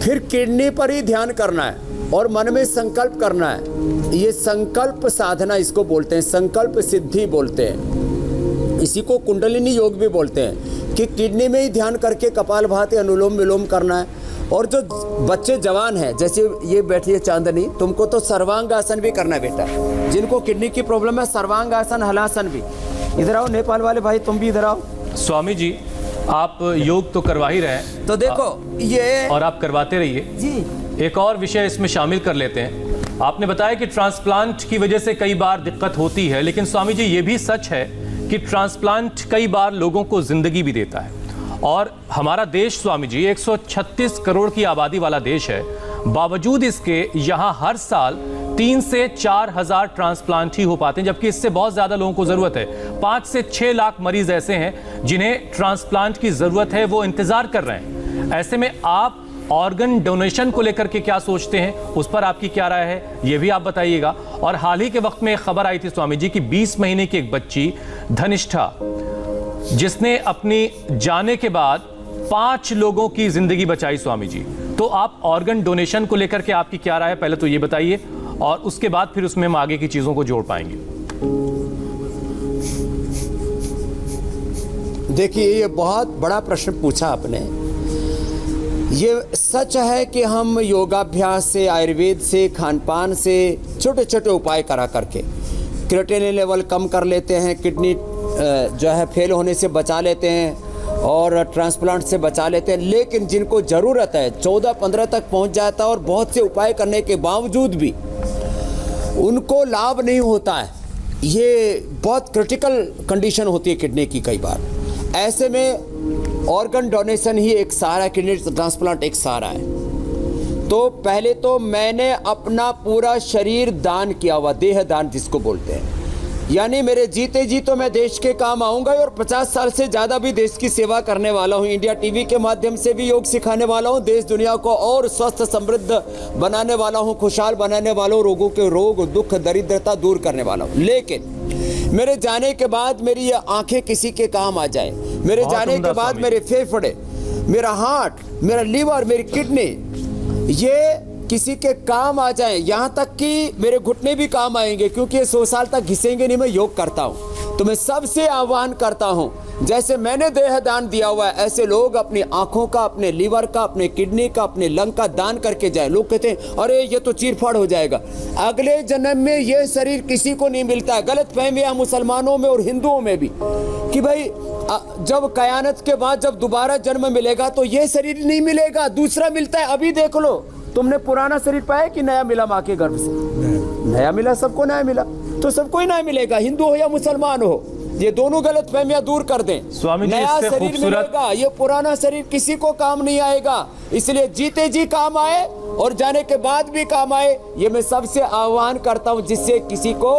फिर किडनी पर ही ध्यान करना है और मन में संकल्प करना है। ये संकल्प साधना इसको बोलते हैं, संकल्प सिद्धि बोलते हैं। इसी को कुंडलिनी योग भी बोलते हैं, कि किडनी में ही ध्यान करके कपालभाति अनुलोम विलोम करना है। और जो बच्चे जवान हैं, जैसे ये बैठी है चांदनी, तुमको तो सर्वांगासन भी करना है बेटा। जिनको किडनी की प्रॉब्लम है, सर्वांगासन, हलासन भी। इधर आओ नेपाल वाले भाई, तुम भी इधर आओ। स्वामी जी, आप योग तो करवा ही रहे हैं, तो देखो ये, और आप करवाते रहिए जी। एक और विषय इसमें शामिल कर लेते हैं। आपने बताया कि ट्रांसप्लांट की वजह से कई बार दिक्कत होती है, लेकिन स्वामी जी ये भी सच है कि ट्रांसप्लांट कई बार लोगों को जिंदगी भी देता है। और हमारा देश स्वामी जी 136 करोड़ की आबादी वाला देश है, बावजूद इसके यहाँ हर साल 3 से 4 हज़ार ट्रांसप्लांट ही हो पाते हैं, जबकि इससे बहुत ज़्यादा लोगों को ज़रूरत है। 5 से 6 लाख मरीज ऐसे हैं जिन्हें ट्रांसप्लांट की जरूरत है, वो इंतजार कर रहे हैं। ऐसे में आप ऑर्गन डोनेशन को लेकर के क्या सोचते हैं, उस पर आपकी क्या राय है, ये भी आप बताइएगा। और हाल ही के वक्त में एक खबर आई थी स्वामी जी की 20 महीने की एक बच्ची धनिष्ठा, जिसने अपनी जाने के बाद 5 लोगों की जिंदगी बचाई स्वामी जी। तो आप ऑर्गन डोनेशन को लेकर के आपकी क्या राय है, पहले तो ये बताइए, और उसके बाद फिर उसमें हम आगे की चीजों को जोड़ पाएंगे। देखिए, ये बहुत बड़ा प्रश्न पूछा आपने। ये सच है कि हम योगाभ्यास से, आयुर्वेद से, खान पान से छोटे छोटे उपाय करा करके क्रिएटिनिन लेवल कम कर लेते हैं, किडनी जो है फेल होने से बचा लेते हैं और ट्रांसप्लांट से बचा लेते हैं। लेकिन जिनको ज़रूरत है 14-15 तक पहुंच जाता है और बहुत से उपाय करने के बावजूद भी उनको लाभ नहीं होता है। ये बहुत क्रिटिकल कंडीशन होती है किडनी की कई बार। ऐसे में ऑर्गन डोनेशन ही एक सहारा, किडनी ट्रांसप्लांट एक सहारा है। तो पहले तो मैंने अपना पूरा शरीर दान किया हुआ, देह दान जिसको बोलते हैं, यानी मेरे जीते जी तो मैं देश के काम आऊँगा और 50 साल से ज़्यादा भी देश की सेवा करने वाला हूँ। इंडिया टीवी के माध्यम से भी योग सिखाने वाला हूँ, देश दुनिया को और स्वस्थ समृद्ध बनाने वाला हूँ, खुशहाल बनाने वाला हूँ, रोगों के रोग दुख दरिद्रता दूर करने वाला हूँ। लेकिन मेरे जाने के बाद मेरी ये आंखें किसी के काम आ जाए, मेरे जाने के बाद मेरे फेफड़े, मेरा हार्ट, मेरा लीवर, मेरी किडनी, ये किसी के काम आ जाए, यहाँ तक कि मेरे घुटने भी काम आएंगे, क्योंकि ये 100 साल तक घिसेंगे नहीं। मैं योग करता हूँ। तो मैं सबसे आह्वान करता हूँ, जैसे मैंने देह दान दिया हुआ है, ऐसे लोग अपनी आंखों का, अपने लीवर का, अपने किडनी का, अपने लंग का दान करके जाए। लोग कहते हैं अरे ये तो चीरफाड़ हो जाएगा, अगले जन्म में ये शरीर किसी को नहीं मिलता है। गलत फहमी है मुसलमानों में और हिंदुओं में भी कि भाई जब कयामत के बाद जब दोबारा जन्म मिलेगा तो ये शरीर नहीं मिलेगा, दूसरा मिलता है। अभी देख लो, तुमने पुराना शरीर पाया कि नया मिला माँ के गर्भ से? नया मिला, सबको नया मिला, तो सबको ही नया मिलेगा, हिंदू हो या मुसलमान हो। ये दोनों गलत फहमियां दूर कर दें। स्वामी जी, नया शरीर मिलेगा, ये पुराना शरीर किसी को काम नहीं आएगा। इसलिए जीते जी काम आए और जाने के बाद भी काम आए, ये मैं सबसे आह्वान करता हूं। जिससे किसी को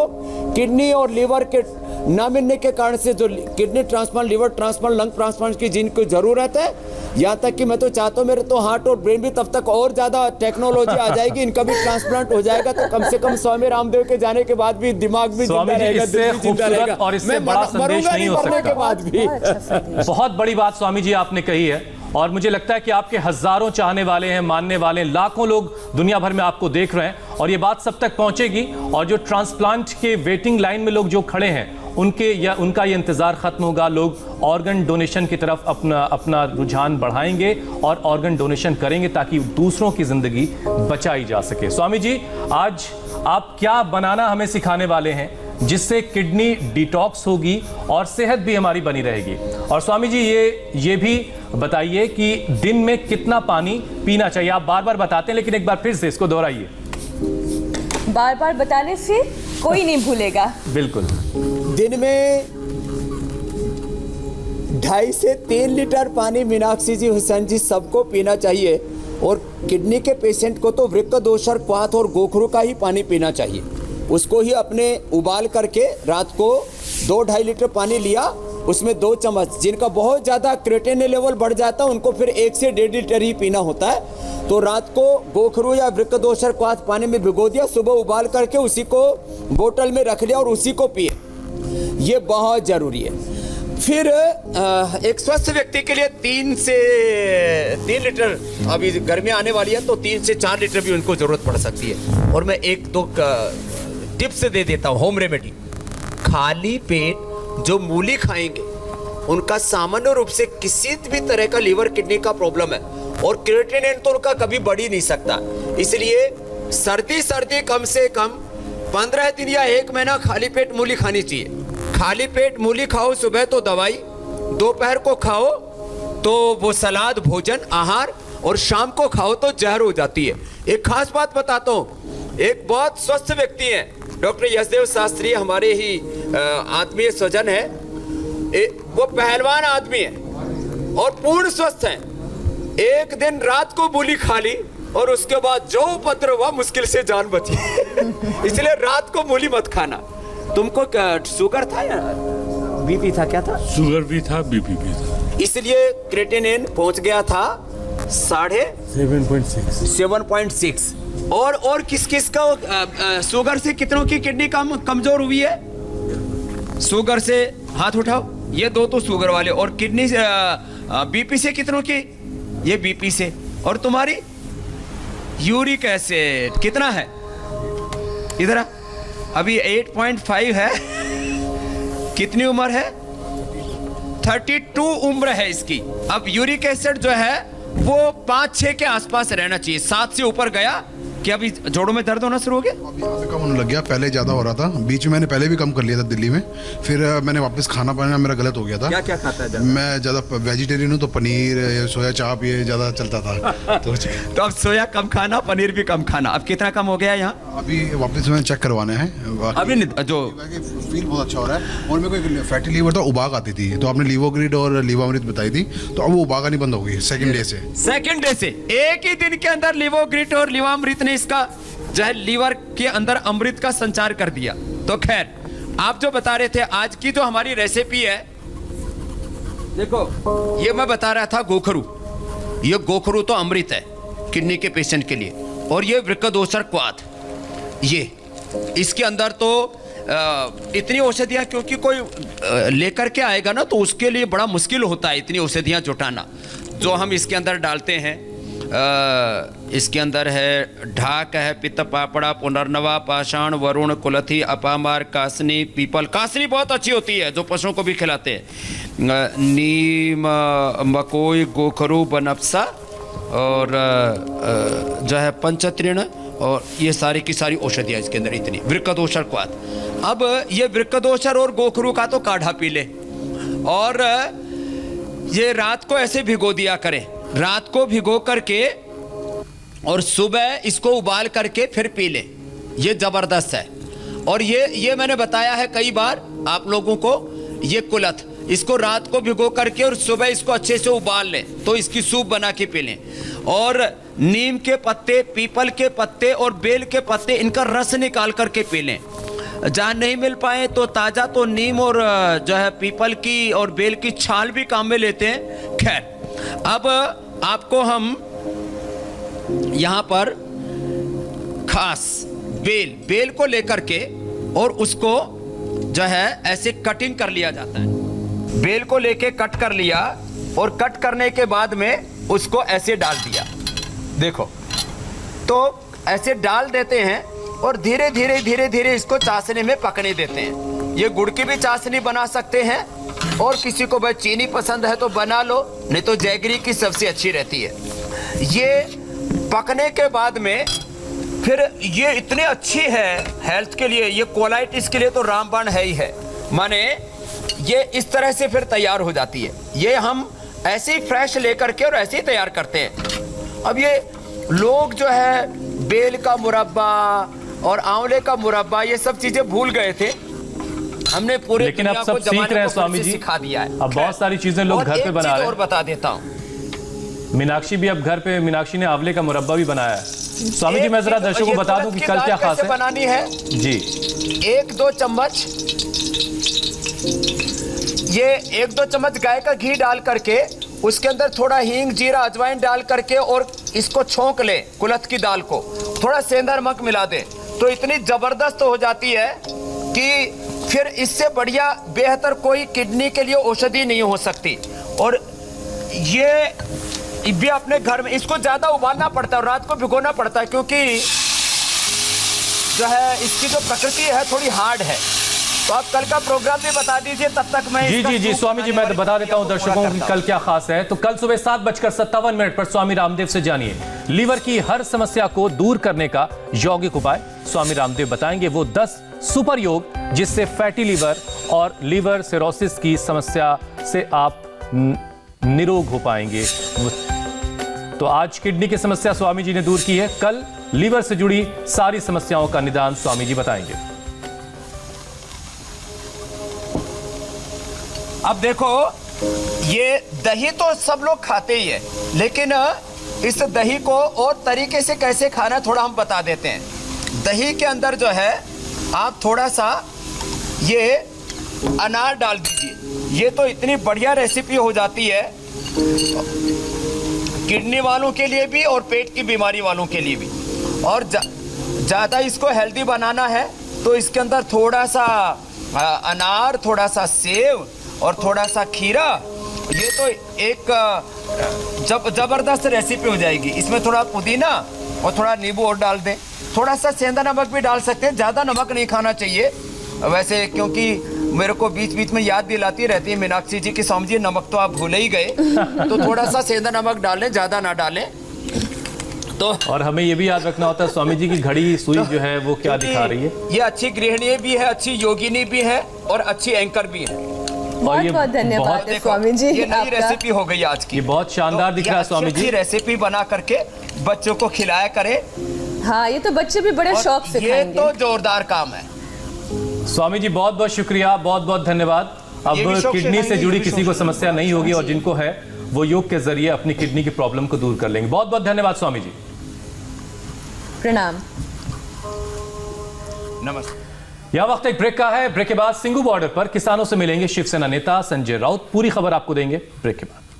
किडनी और लीवर के ना मिलने के कारण से जो kidney transplant, liver transplant, lung transplant की जिनको जरूरत है, यहाँ तक कि मैं तो चाहता हूँ मेरे तो हार्ट और ब्रेन भी तब तक और ज्यादा टेक्नोलॉजी आ जाएगी, इनका भी ट्रांसप्लांट हो जाएगा, तो कम से कम स्वामी रामदेव के जाने के बाद भी दिमाग भी जिंदा रहेगा, दिल भी जिंदा रहेगा, और इससे बड़ा संदेश नहीं हो मरने के बाद भी। बहुत बड़ी बात स्वामी जी आपने कही है, और मुझे लगता है कि आपके हजारों चाहने वाले हैं, मानने वाले, लाखों लोग दुनिया भर में आपको देख रहे हैं, और ये बात सब तक पहुंचेगी। और जो ट्रांसप्लांट के वेटिंग लाइन में लोग जो खड़े हैं, उनका ये इंतजार खत्म होगा। लोग ऑर्गन डोनेशन की तरफ अपना रुझान बढ़ाएंगे और ऑर्गन डोनेशन करेंगे ताकि दूसरों की जिंदगी बचाई जा सके। स्वामी जी, आज आप क्या बनाना हमें सिखाने वाले हैं जिससे किडनी डिटॉक्स होगी और सेहत भी हमारी बनी रहेगी? और स्वामी जी ये भी बताइए कि दिन में कितना पानी पीना चाहिए? आप बार बार बताते हैं, लेकिन एक बार फिर से इसको दोहराइए। बार बार बताने से कोई नहीं भूलेगा। बिल्कुल। दिन में 2.5 से 3 लीटर पानी मीनाक्षी जी, हुसैन जी, सबको पीना चाहिए। और किडनी के पेशेंट को तो वृक्क दोषर, क्वाथ और गोखरू का ही पानी पीना चाहिए। उसको ही अपने उबाल करके रात को 2-2.5 लीटर पानी लिया, उसमें 2 चम्मच, जिनका बहुत ज़्यादा क्रिएटिनिन लेवल बढ़ जाता है उनको फिर 1 से 1.5 लीटर ही पीना होता है। तो रात को गोखरू या वृक्क दोषर क्वाथ पानी में भिगो दिया, सुबह उबाल करके उसी को बोतल में रख लिया और उसी को पिए। ये बहुत ज़रूरी है। फिर एक स्वस्थ व्यक्ति के लिए 3 से 3 लीटर, अभी गर्मी आने वाली है तो 3 से 4 लीटर भी उनको ज़रूरत पड़ सकती है। और मैं 1-2 टिप्स दे देता हूँ, होम रेमेडी। खाली पेट जो मूली खाएंगे उनका सामान्य रूप से किसी भी तरह का लीवर किडनी का प्रॉब्लम है, और क्रिएटिनिन तो उनका कभी बढ़ ही नहीं सकता। इसलिए सर्दी कम से कम 15 दिन या 1 महीना खाली पेट मूली खानी चाहिए। खाली पेट मूली खाओ, सुबह तो दवाई, दोपहर को खाओ तो वो सलाद, भोजन, आहार, और शाम को खाओ तो जहर हो जाती है। एक खास बात बताता हूँ, एक बहुत स्वस्थ व्यक्ति है, डॉक्टर यशदेव शास्त्री, हमारे ही आत्मीय स्वजन है। वो पहलवान आदमी है और पूर्ण स्वस्थ है। एक दिन रात को मूली खा ली और उसके बाद जो उपद्र हुआ, मुश्किल से जान बची। इसलिए रात को मूली मत खाना। तुमको शुगर था या बीपी था, क्या था? शुगर भी था, बीपी भी था। इसलिए क्रेटिनिन पहुंच गया था 7.6। 7.6। और किस किस का शुगर से कितनों की किडनी कमजोर हुई है? शुगर से हाथ उठाओ, ये दो तो शुगर वाले। और किडनी से बीपी से कितनों की? ये बीपी से। और तुम्हारी यूरिक एसिड कितना है? इधर आ। अभी 8.5 है। कितनी उम्र है? 32 उम्र है इसकी। अब यूरिक एसिड जो है वो 5-6 के आसपास रहना चाहिए। 7 से ऊपर गया कि अभी जोड़ों में दर्द होना शुरू हो गया। अभी यहाँ से कम होने लग गया, पहले ज़्यादा हो रहा था। बीच में मैंने पहले भी कम कर लिया था दिल्ली में, फिर मैंने वापस खाना पाना मेरा गलत हो गया था। क्या क्या खाता है? मैं ज़्यादा वेजिटेरियन हूँ, तो पनीर, सोया चाप ये ज़्यादा चलता था। तो अब सोया कम खाना, पनीर भी कम खाना। अब कितना कम हो गया यहाँ? अभी वापस मैंने चेक करवाना है। अभी जो फील बहुत अच्छा हो रहा है। और मेरे को एक फैटी लीवर था, उबाग आती थी, तो आपने लीवोग्रिड और लीवामृत बताई थी, तो अब वो उबाग आनी बंद हो गई सेकंड डे से। सेकंड डे से एक ही दिन के अंदर लीवोग्रिड और लीवामृत ने इसका जो है लीवर के अंदर अमृत का संचार कर दिया। तो खैर, आप जो बता रहे थे आज की जो हमारी रेसिपी है, देखो ये मैं बता रहा था गोखरू। ये गोखरू तो अमृत है किडनी के पेशेंट के लिए। और ये वृक्कदोषर क्वाथ, ये इसके अंदर तो इतनी औषधियाँ, क्योंकि कोई लेकर के आएगा ना तो उसके लिए बड़ा मुश्किल होता है इतनी औषधियाँ जुटाना। जो हम इसके अंदर डालते हैं, इसके अंदर है ढाक है, पित्त पापड़ा, पुनर्नवा, पाषाण, वरुण, कुलथी, अपामार, कासनी, पीपल। कासनी बहुत अच्छी होती है जो पशुओं को भी खिलाते हैं। नीम, मकोई, गोखरू, बनफसा और जो है पंचतृण, और ये सारी की सारी औषधियाँ इसके अंदर इतनी। वृक्कदोषर क्वाथ। अब ये वृक्कदोषर और गोखरू का तो काढ़ा पी ले, और ये रात को ऐसे भिगो दिया करें। रात को भिगो करके और सुबह इसको उबाल करके फिर पी लें। ये जबरदस्त है। और ये मैंने बताया है कई बार आप लोगों को। ये कुलथ, इसको रात को भिगो करके और सुबह इसको अच्छे से उबाल लें तो इसकी सूप बना के पी लें। और नीम के पत्ते, पीपल के पत्ते और बेल के पत्ते, इनका रस निकाल करके पी लें। जहाँ नहीं मिल पाए तो ताज़ा तो नीम और जो है पीपल की और बेल की छाल भी काम में लेते हैं। खैर, अब आपको हम यहाँ पर खास बेल को लेकर के और उसको जो है ऐसे कटिंग कर लिया जाता है। बेल को लेके कट कर लिया और कट करने के बाद में उसको ऐसे डाल दिया। देखो, तो ऐसे डाल देते हैं और धीरे धीरे इसको चाशनी में पकने देते हैं। ये गुड़ की भी चाशनी बना सकते हैं, और किसी को भाई चीनी पसंद है तो बना लो, नहीं तो जैगरी की सबसे अच्छी रहती है। ये पकने के बाद में फिर ये इतनी अच्छी है हेल्थ के लिए, ये कोलाइटिस के लिए तो रामबाण है ही है। माने ये इस तरह से फिर तैयार हो जाती है। ये हम ऐसे ही फ्रेश लेकर के और ऐसे ही तैयार करते हैं। अब ये लोग जो है बेल का मुरब्बा और आंवले का मुरब्बा, ये सब चीजें भूल गए थे। हमने पूरे लेकिन अब सब सीख रहे हैं स्वामी जी, सिखा दिया है। अब बहुत सारी चीजें लोग घर पे बना रहे हैं। और बता देता हूँ, मीनाक्षी भी अब घर पे, मीनाक्षी ने आंवले का मुरब्बा भी बनाया है। स्वामी जी, मैं जरा दर्शकों को बता दूं कि कल क्या खास है। बनानी है जी, 1-2 चम्मच, ये 1-2 चम्मच गाय का घी डाल करके उसके अंदर थोड़ा हींग, जीरा, अजवाइन डाल करके और इसको छोंक ले, कुलथ की दाल को थोड़ा सेंधा नमक मिला दे, तो इतनी जबरदस्त हो जाती है कि फिर इससे बढ़िया बेहतर कोई किडनी के लिए औषधि नहीं हो सकती। और ये भी अपने घर में, इसको ज्यादा उबालना पड़ता है और रात को भिगोना पड़ता है, क्योंकि जो है इसकी जो प्रकृति है थोड़ी हार्ड है। तो आप कल का प्रोग्राम भी बता दीजिए, तब तक मैं जी स्वामी जी, मैं बता देता हूं दर्शकों को कल क्या खास है। तो कल सुबह 7:57 पर स्वामी रामदेव से जानिए लीवर की हर समस्या को दूर करने का यौगिक उपाय। स्वामी रामदेव बताएंगे वो 10 सुपर योग जिससे फैटी लीवर और लीवर सिरोसिस की समस्या से आप निरोग हो पाएंगे। तो आज किडनी की समस्या स्वामी जी ने दूर की है, कल लीवर से जुड़ी सारी समस्याओं का निदान स्वामी जी बताएंगे। अब देखो, ये दही तो सब लोग खाते ही है, लेकिन इस दही को और तरीके से कैसे खाना थोड़ा हम बता देते हैं। दही के अंदर जो है आप थोड़ा सा ये अनार डाल दीजिए। ये तो इतनी बढ़िया रेसिपी हो जाती है किडनी वालों के लिए भी और पेट की बीमारी वालों के लिए भी। और ज़्यादा इसको हेल्दी बनाना है तो इसके अंदर थोड़ा सा अनार, थोड़ा सा सेव और थोड़ा सा खीरा, ये तो एक जबरदस्त रेसिपी हो जाएगी। इसमें थोड़ा पुदीना और थोड़ा नींबू और डाल दें। थोड़ा सा सेंधा नमक भी डाल सकते हैं, ज़्यादा नमक नहीं खाना चाहिए वैसे, क्योंकि मेरे को बीच बीच में याद दिलाती रहती है मीनाक्षी जी की स्वामी जी नमक तो आप भूल ही गए, तो थोड़ा सा सेंधा नमक डालें, ज़्यादा ना डालें। तो और हमें ये भी याद रखना होता है स्वामी जी की घड़ी सुई जो है वो क्या दिखा रही है। ये अच्छी गृहिणी भी है, अच्छी योगिनी भी है और अच्छी एंकर भी है। बहुत बहुत धन्यवाद है स्वामी जी। ये नई आपका रेसिपी हो गई आज की। ये बहुत शानदार दिख रहा है स्वामी जी। रेसिपी बना करके बच्चों को खिलाया करें। हाँ, ये तो बच्चे भी बड़े शौक से ये खाएंगे। तो जोरदार काम है। स्वामी जी बहुत बहुत शुक्रिया, बहुत बहुत धन्यवाद। अब ये भी शौक से किडनी से खाएंगे, जुड़ी ये भी किसी को शौक से समस्या नहीं होगी और जिनको है वो योग के जरिए अपनी किडनी की प्रॉब्लम को दूर कर लेंगे। बहुत बहुत धन्यवाद स्वामी जी। प्रणाम। नमस्ते। यह वक्त एक ब्रेक का है। ब्रेक के बाद सिंघू बॉर्डर पर किसानों से मिलेंगे शिवसेना नेता संजय राउत। पूरी खबर आपको देंगे ब्रेक के बाद।